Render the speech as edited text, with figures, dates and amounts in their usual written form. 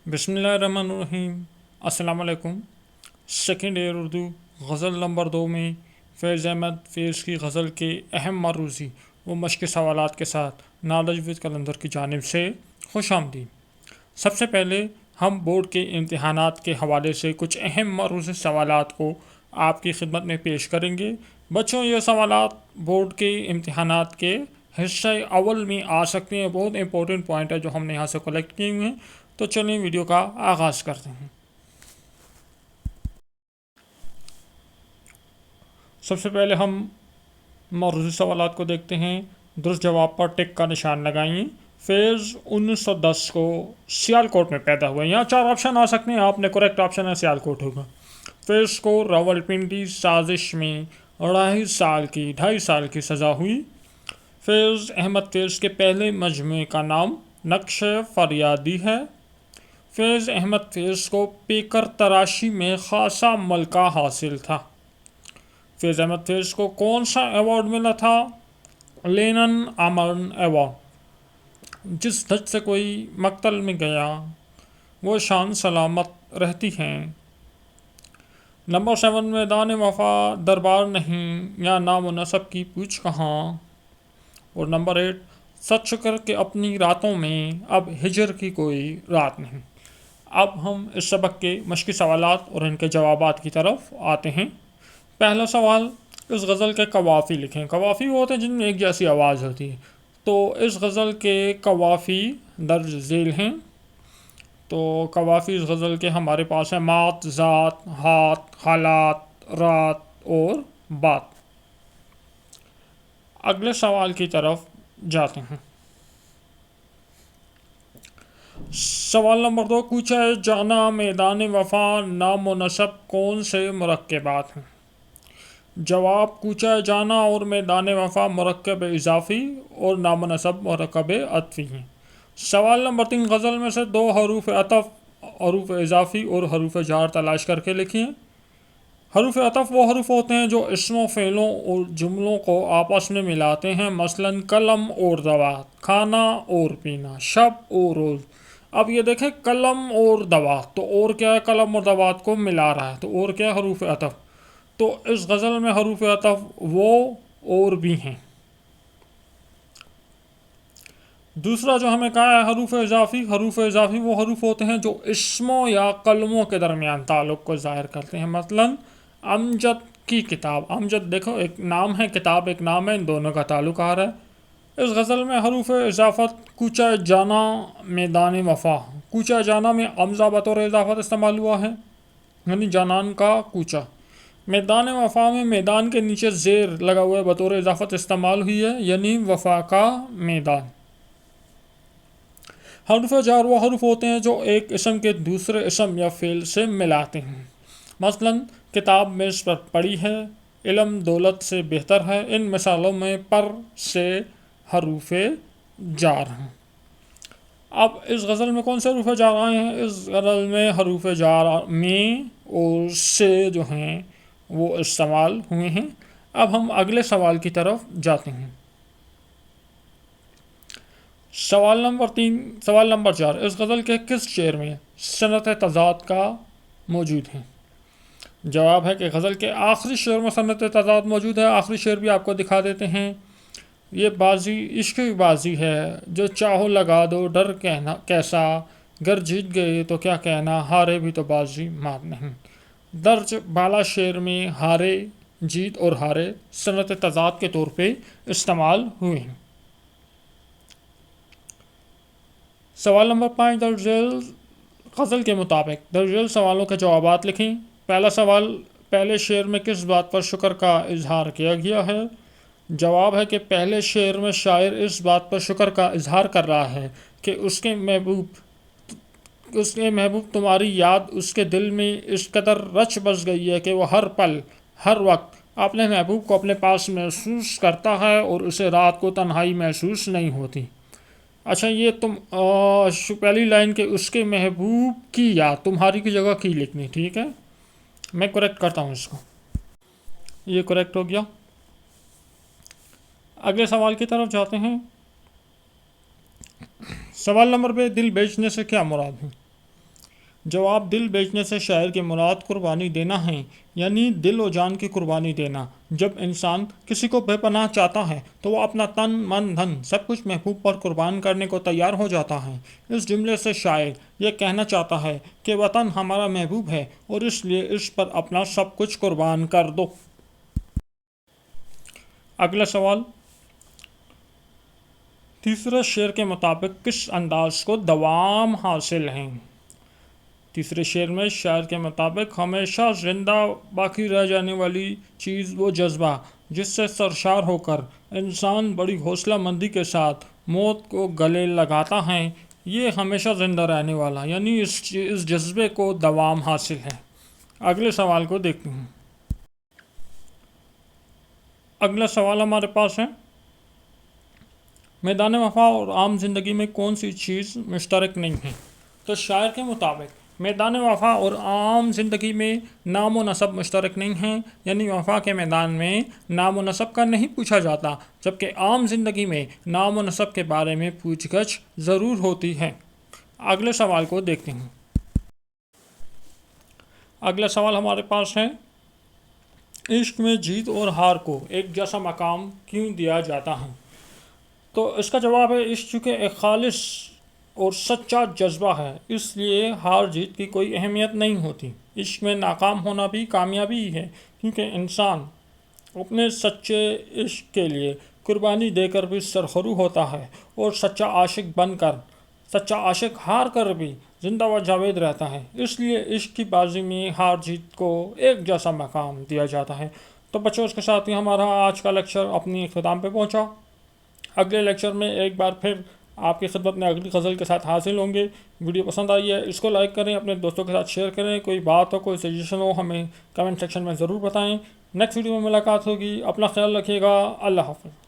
بسم اللہ الرحمن الرحیم۔ السلام علیکم۔ سیکنڈ ایئر اردو غزل نمبر 2 میں فیض احمد فیض کی غزل کے اہم معروضی و مشق سوالات کے ساتھ نالج ود کلندر کی جانب سے خوش آمدید۔ سب سے پہلے ہم بورڈ کے امتحانات کے حوالے سے کچھ اہم معروضی سوالات کو آپ کی خدمت میں پیش کریں گے۔ بچوں، یہ سوالات بورڈ کے امتحانات کے حصہ اول میں آ سکتے ہیں۔ بہت امپورٹنٹ پوائنٹ ہے جو ہم نے یہاں سے کلیکٹ کیے ہوئے ہیں۔ تو چلیں ویڈیو کا آغاز کرتے ہیں۔ سب سے پہلے ہم معروضی سوالات کو دیکھتے ہیں۔ درست جواب پر ٹک کا نشان لگائیں۔ فیض 1910 کو سیالکوٹ میں پیدا ہوئے۔ یہاں 4 آپشن آ سکتے ہیں، آپ نے کریکٹ آپشن ہے سیالکوٹ ہوگا۔ فیض کو راولپنڈی سازش میں 2.5 سال کی سزا ہوئی۔ فیض احمد فیض کے پہلے مجموعے کا نام نقش فریادی ہے۔ فیض احمد فیض کو پیکر تراشی میں خاصا ملکہ حاصل تھا۔ فیض احمد فیض کو کون سا ایوارڈ ملا تھا؟ لینن آمرن ایوارڈ۔ جس دھج سے کوئی مقتل میں گیا وہ شان سلامت رہتی ہیں۔ نمبر 7 میدان وفا دربار نہیں یا نام و نسب کی پوچھ کہاں۔ اور نمبر 8 سچ شکر کہ اپنی راتوں میں اب ہجر کی کوئی رات نہیں۔ اب ہم اس سبق کے مشقی سوالات اور ان کے جوابات کی طرف آتے ہیں۔ پہلا سوال، اس غزل کے قوافی لکھیں۔ قوافی وہ ہوتے ہیں جن میں ایک جیسی آواز ہوتی ہے، تو اس غزل کے قوافی درج ذیل ہیں۔ تو قوافی اس غزل کے ہمارے پاس ہیں مات، ذات، ہاتھ، حالات، رات اور بات۔ اگلے سوال کی طرف جاتے ہیں۔ سوال نمبر 2، کوچہ جانا میدان وفا نام و نسب کون سے مرکبات ہیں؟ جواب، کوچہ جانا اور میدان وفا مرکب اضافی اور نام و نسب مرکب عطفی ہیں۔ سوال نمبر 3، غزل میں سے 2 حروف عطف، حروف اضافی اور حروف جار تلاش کر کے لکھیں۔ حروف عطف وہ حروف ہوتے ہیں جو اسموں، فعلوں اور جملوں کو آپس میں ملاتے ہیں، مثلاً قلم اور دوات، کھانا اور پینا، شب اور روز۔ اب یہ دیکھیں قلم اور دوات، تو اور کیا ہے؟ قلم اور دوات کو ملا رہا ہے، تو اور کیا ہے؟ حروف عطف۔ تو اس غزل میں حروف عطف وہ اور بھی ہیں۔ دوسرا جو ہمیں کہا ہے حروف اضافی، حروف اضافی وہ حروف ہوتے ہیں جو اسموں یا قلموں کے درمیان تعلق کو ظاہر کرتے ہیں، مثلاً امجد کی کتاب۔ امجد دیکھو ایک نام ہے، کتاب ایک نام ہے، ان دونوں کا تعلق آ رہا ہے۔ اس غزل میں حروف اضافت کوچہ جانا میدان وفا، کوچہ جانا میں امزہ بطور اضافت استعمال ہوا ہے، یعنی جانان کا کوچہ۔ میدان وفا میں میدان کے نیچے زیر لگا ہوا ہے، بطور اضافت استعمال ہوئی ہے، یعنی وفا کا میدان۔ حروف جار وہ حروف ہوتے ہیں جو ایک اسم کے دوسرے اسم یا فعل سے ملاتے ہیں، مثلاً کتاب میز پر پڑی ہے، علم دولت سے بہتر ہے۔ ان مثالوں میں پر سے حروف جار ہیں۔ اب اس غزل میں کون سے حروف جار آئے ہیں؟ اس غزل میں حروف جار میں اور سے جو ہیں وہ استعمال ہوئے ہیں۔ اب ہم اگلے سوال کی طرف جاتے ہیں۔ سوال نمبر 4، اس غزل کے کس شعر میں صنعت تضاد کا موجود ہے؟ جواب ہے کہ غزل کے آخری شعر میں صنعت تضاد موجود ہے۔ آخری شعر بھی آپ کو دکھا دیتے ہیں۔ یہ بازی عشق کی بازی ہے، جو چاہو لگا دو ڈر کہنا کیسا، گر جیت گئے تو کیا کہنا، ہارے بھی تو بازی مات نہیں۔ درج بالا شعر میں ہارے، جیت اور ہارے صنعت تضاد کے طور پہ استعمال ہوئے ہیں۔ سوال نمبر 5، درج ذیل غزل کے مطابق درج ذیل سوالوں کے جوابات لکھیں۔ پہلا سوال، پہلے شعر میں کس بات پر شکر کا اظہار کیا گیا ہے؟ جواب ہے کہ پہلے شعر میں شاعر اس بات پر شکر کا اظہار کر رہا ہے کہ اس کے محبوب تمہاری یاد اس کے دل میں اس قدر رچ بس گئی ہے کہ وہ ہر پل ہر وقت اپنے محبوب کو اپنے پاس محسوس کرتا ہے اور اسے رات کو تنہائی محسوس نہیں ہوتی۔ اچھا، یہ تم پہلی لائن کے اس کے محبوب کی یاد، تمہاری کی جگہ کی لکھنی، ٹھیک ہے؟ میں کریکٹ کرتا ہوں اس کو، یہ کریکٹ ہو گیا۔ اگلے سوال کی طرف جاتے ہیں۔ سوال نمبر 2، دل بیچنے سے کیا مراد ہے؟ جواب: دل بیچنے سے شاعر کی مراد قربانی دینا ہے، یعنی دل و جان کی قربانی دینا۔ جب انسان کسی کو بے پناہ چاہتا ہے تو وہ اپنا تن من دھن سب کچھ محبوب پر قربان کرنے کو تیار ہو جاتا ہے۔ اس جملے سے شاعر یہ کہنا چاہتا ہے کہ وطن ہمارا محبوب ہے اور اس لیے اس پر اپنا سب کچھ قربان کر دو۔ اگلا سوال: تیسرے شعر کے مطابق کس انداز کو دوام حاصل ہے؟ تیسرے شعر میں شاعر کے مطابق ہمیشہ زندہ باقی رہ جانے والی چیز وہ جذبہ جس سے سرشار ہو کر انسان بڑی حوصلہ مندی کے ساتھ موت کو گلے لگاتا ہے، یہ ہمیشہ زندہ رہنے والا، یعنی اس جذبے کو دوام حاصل ہے۔ اگلے سوال کو دیکھتے ہیں۔ اگلا سوال ہمارے پاس ہے: میدان وفا اور عام زندگی میں کون سی چیز مشترک نہیں ہے؟ تو شاعر کے مطابق میدان وفا اور عام زندگی میں نام و نسب مشترک نہیں ہیں، یعنی وفا کے میدان میں نام و نسب کا نہیں پوچھا جاتا، جبکہ عام زندگی میں نام و نسب کے بارے میں پوچھ گچھ ضرور ہوتی ہے۔ اگلے سوال کو دیکھتے ہیں۔ اگلا سوال ہمارے پاس ہے: عشق میں جیت اور ہار کو ایک جیسا مقام کیوں دیا جاتا ہے؟ تو اس کا جواب ہے: عشق چونکہ ایک خالص اور سچا جذبہ ہے، اس لیے ہار جیت کی کوئی اہمیت نہیں ہوتی۔ عشق میں ناکام ہونا بھی کامیابی ہی ہے، کیونکہ انسان اپنے سچے عشق کے لیے قربانی دے کر بھی سرخرو ہوتا ہے اور سچا عاشق ہار کر بھی زندہ و جاوید رہتا ہے۔ اس لیے عشق کی بازی میں ہار جیت کو ایک جیسا مقام دیا جاتا ہے۔ تو بچوں، اس کے ساتھ ہی ہمارا آج کا لیکچر اپنی اختتام پہ پہنچا۔ اگلے لیکچر میں ایک بار پھر آپ کی خدمت میں اگلی غزل کے ساتھ حاصل ہوں گے۔ ویڈیو پسند آئی ہے اس کو لائک کریں، اپنے دوستوں کے ساتھ شیئر کریں، کوئی بات ہو، کوئی سجیشن ہو ہمیں کمنٹ سیکشن میں ضرور بتائیں۔ نیکسٹ ویڈیو میں ملاقات ہوگی، اپنا خیال رکھیے گا، اللہ حافظ۔